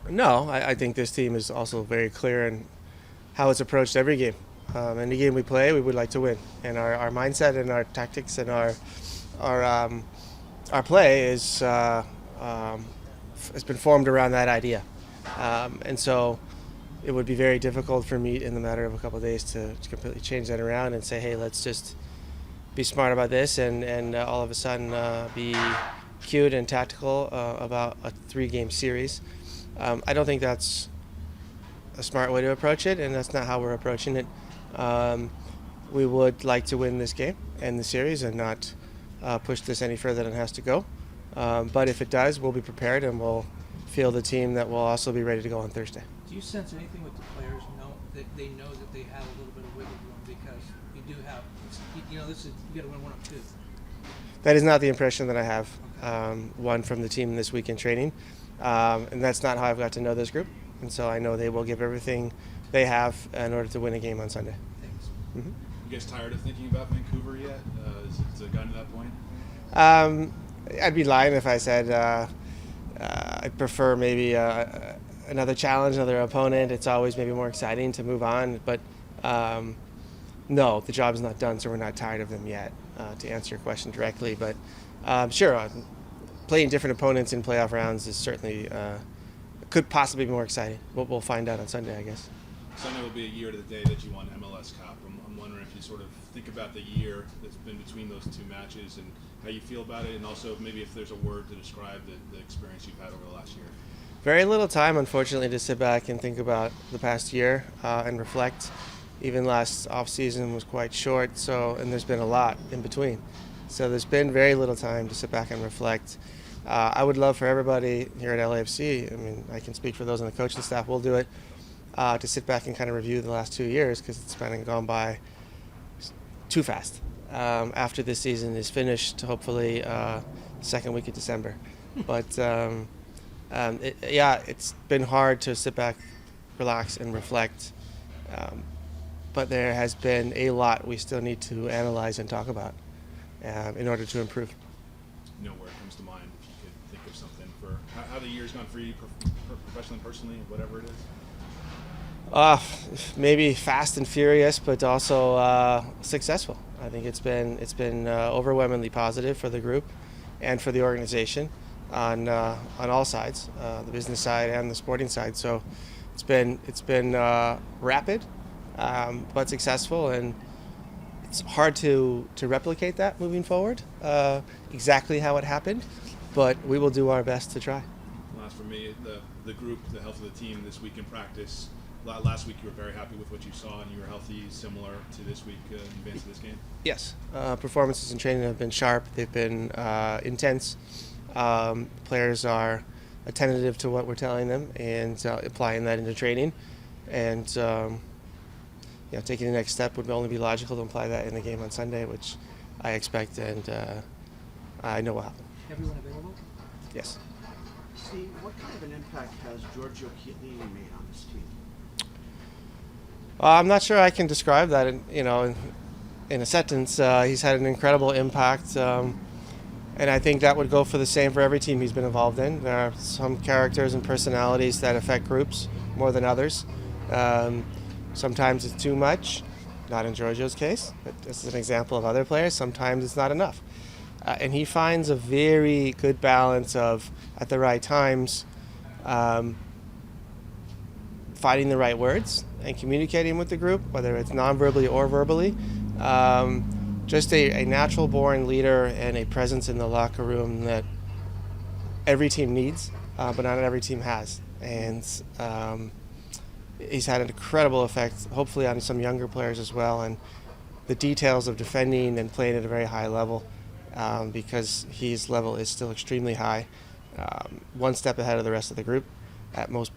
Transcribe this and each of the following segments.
No, I think this team is also very clear in how it's approached every game. Any game we play, we would like to win, and our mindset and our tactics and our our play has been formed around that idea, and so it would be very difficult for me in the matter of a couple of days to completely change that around and say, hey, let's just be smart about this and all of a sudden be cute and tactical about a 3-game series. I don't think that's a smart way to approach it, and that's not how we're approaching it. We would like to win this game and the series and not push this any further than it has to go. But if it does, we'll be prepared and we'll field a team that will also be ready to go on Thursday. Do you sense anything with the players know that they know that they have a little bit of wiggle room because you do have, this is you got to win one of two. That is not the impression that I have. Okay. One from the team this week in training, and that's not how I've got to know this group. And so I know they will give everything they have in order to win a game on Sunday. Thanks. Mm-hmm. You guys tired of thinking about Vancouver yet? Has it gotten to that point? I'd be lying if I said I'd prefer maybe another challenge, another opponent. It's always maybe more exciting to move on. But no, the job's not done, so we're not tired of them yet, to answer your question directly. But sure, playing different opponents in playoff rounds is certainly could possibly be more exciting. We'll find out on Sunday, I guess. Sunday will be a year to the day that you won MLS Cup. I'm wondering if you sort of think about the year that's been between those two matches and how you feel about it, and also maybe if there's a word to describe the experience you've had over the last year. Very little time, unfortunately, to sit back and think about the past year and reflect. Even last off-season was quite short, and there's been a lot in between. So there's been very little time to sit back and reflect. I would love for everybody here at LAFC, I mean, I can speak for those on the coaching staff, we'll do it, to sit back and kind of review the last 2 years because it's been gone by too fast. After this season is finished, hopefully second week of December. But it's been hard to sit back, relax, and reflect. But there has been a lot we still need to analyze and talk about in order to improve. You know where it comes to mind, if you could think of something for how the year's gone for you, professionally, personally, whatever it is? Maybe fast and furious, but also successful. I think it's been overwhelmingly positive for the group and for the organization on all sides, the business side and the sporting side. So it's been rapid, but successful, and it's hard to replicate that moving forward. Exactly how it happened, but we will do our best to try. Last for me, the group, the health of the team this week in practice. Last week you were very happy with what you saw and you were healthy, similar to this week in advance of this game? Yes. Performances in training have been sharp. They've been intense. Players are attentive to what we're telling them and applying that into training. And taking the next step would only be logical to apply that in the game on Sunday, which I expect and I know will happen. Everyone available? Yes. Steve, what kind of an impact has Giorgio Chiellini made on this team? I'm not sure I can describe that in a sentence. He's had an incredible impact, and I think that would go for the same for every team he's been involved in. There are some characters and personalities that affect groups more than others. Sometimes it's too much, not in Giorgio's case, but this is an example of other players. Sometimes it's not enough. And he finds a very good balance of, at the right times, finding the right words and communicating with the group, whether it's non-verbally or verbally. Just a natural-born leader and a presence in the locker room that every team needs, but not every team has. And he's had an incredible effect, hopefully on some younger players as well, and the details of defending and playing at a very high level, because his level is still extremely high, one step ahead of the rest of the group at most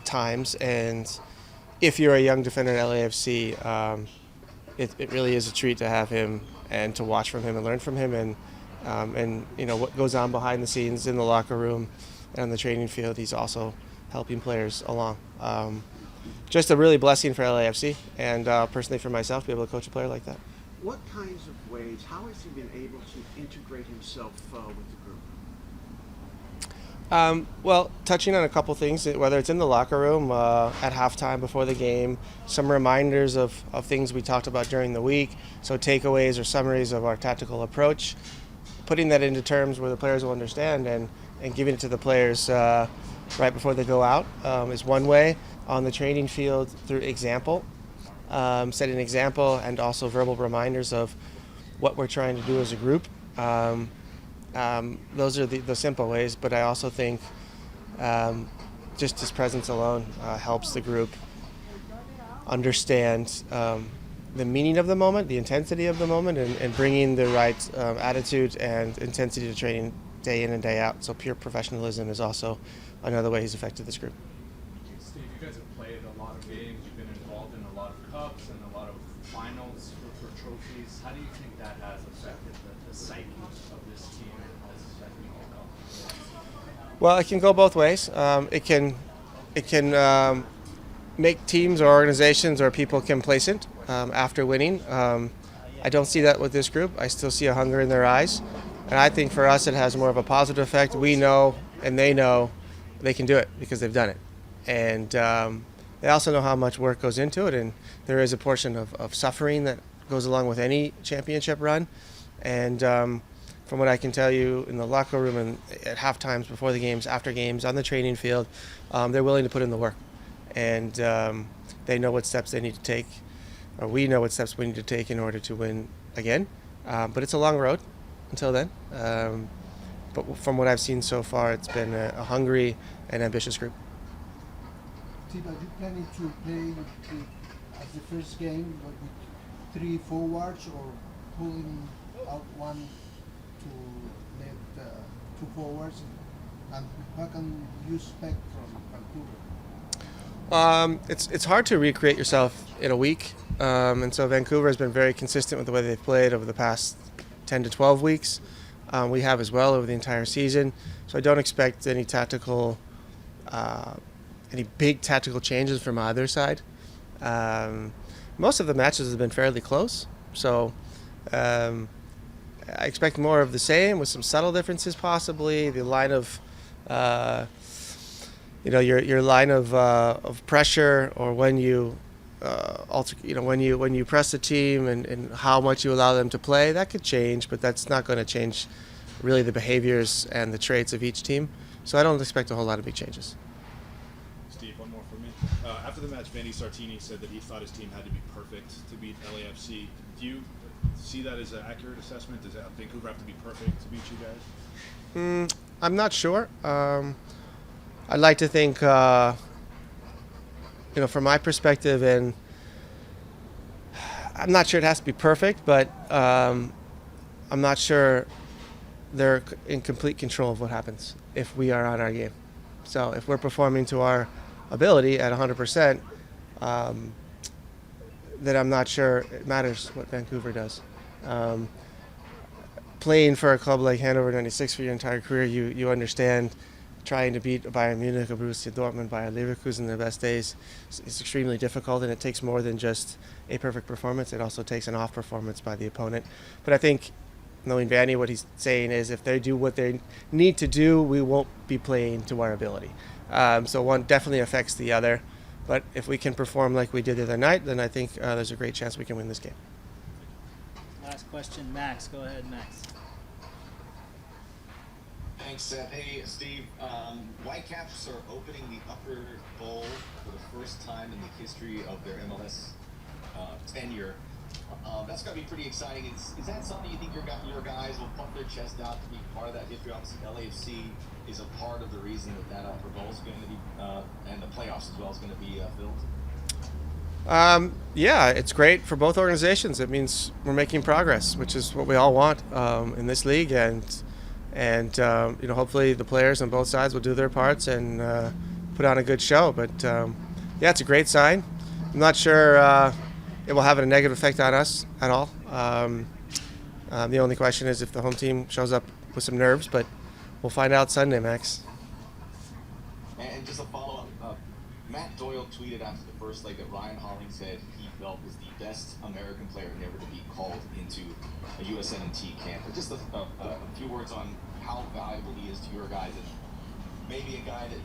times. And if you're a young defender at LAFC, it really is a treat to have him and to watch from him and learn from him, and what goes on behind the scenes in the locker room and on the training field. He's also helping players along. Just a really blessing for LAFC and personally for myself to be able to coach a player like that. What kinds of ways, how has he been able to integrate himself with the group? Well, touching on a couple things, whether it's in the locker room, at halftime before the game, some reminders of things we talked about during the week, so takeaways or summaries of our tactical approach, putting that into terms where the players will understand and giving it to the players right before they go out is one way. On the training field, through example, setting an example and also verbal reminders of what we're trying to do as a group. Those are the simple ways, but I also think just his presence alone helps the group understand the meaning of the moment, the intensity of the moment, and bringing the right attitude and intensity to training day in and day out. So pure professionalism is also another way he's affected this group. Steve, you guys have played a lot of games. You've been involved in a lot of cups and a lot of finals for trophies. How do you think that has affected the psyche of this team and how it's affecting all? Well, it can go both ways. It can make teams or organizations or people complacent after winning. I don't see that with this group. I still see a hunger in their eyes. And I think for us it has more of a positive effect. We know and they know they can do it because they've done it. And they also know how much work goes into it, and there is a portion of suffering that goes along with any championship run. And from what I can tell you in the locker room and at half times, before the games, after games, on the training field, they're willing to put in the work. And they know what steps they need to take, or we know what steps we need to take in order to win again. But it's a long road until then. But from what I've seen so far, it's been a hungry and ambitious group. Steve, are you planning to play as the first game with 3 forwards or pulling out one to let 2 forwards? And what can you expect from Vancouver? It's hard to recreate yourself in a week, and so Vancouver has been very consistent with the way they've played over the past 10 to 12 weeks. We have as well over the entire season, so I don't expect any big tactical changes from either side. Most of the matches have been fairly close, so I expect more of the same with some subtle differences possibly. The line of your line of pressure, or when you when you press the team and how much you allow them to play, that could change, but that's not going to change really the behaviors and the traits of each team. So I don't expect a whole lot of big changes. Steve, one more from me. After the match, Vandy Sartini said that he thought his team had to be perfect to beat LAFC. Do you see that as an accurate assessment? Does Vancouver have to be perfect to beat you guys? I'm not sure. I'd like to think, from my perspective, and I'm not sure it has to be perfect, but I'm not sure they're in complete control of what happens if we are on our game. So if we're performing to our ability at 100%, then I'm not sure it matters what Vancouver does. Playing for a club like Hannover 96 for your entire career, you understand trying to beat Bayern Munich or Borussia Dortmund, Bayer Leverkusen in their best days is extremely difficult, and it takes more than just a perfect performance. It also takes an off performance by the opponent. But I think, knowing Vanny, what he's saying is if they do what they need to do, we won't be playing to our ability. So one definitely affects the other. But if we can perform like we did the other night, then I think there's a great chance we can win this game. Last question, Max. Go ahead, Max. Thanks, Seth. Hey, Steve. Whitecaps are opening the Upper Bowl for the first time in the history of their MLS tenure. That's got to be pretty exciting. Is that something you think your guys will pump their chest out to be part of that history? Obviously, LAFC is a part of the reason that Upper Bowl is going to be, and the playoffs as well, is going to be filled. Yeah, it's great for both organizations. It means we're making progress, which is what we all want in this league, and hopefully the players on both sides will do their parts and put on a good show. But yeah, it's a great sign. I'm not sure it will have a negative effect on us at all. The only question is if the home team shows up with some nerves, but we'll find out Sunday, Max. And just a follow-up, Matt Doyle tweeted after the first leg that Ryan Holling said he felt was the best American player never to be called into a USNT camp. But just a few words on how valuable he is to your guys and maybe a guy that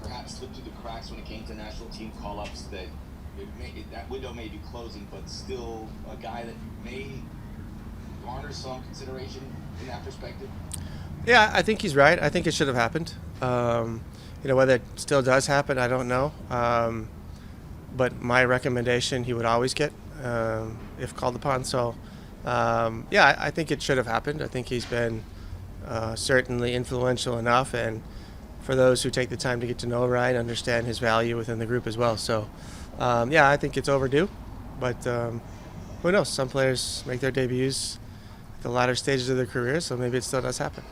perhaps slipped through the cracks when it came to national team call-ups, that that window may be closing, but still a guy that may garner some consideration in that perspective? Yeah, I think he's right. I think it should have happened. Whether it still does happen, I don't know. But my recommendation, he would always get if called upon. So, I think it should have happened. I think he's been certainly influential enough, and for those who take the time to get to know Ryan, understand his value within the group as well. So, I think it's overdue. But who knows? Some players make their debuts at the latter stages of their career, so maybe it still does happen.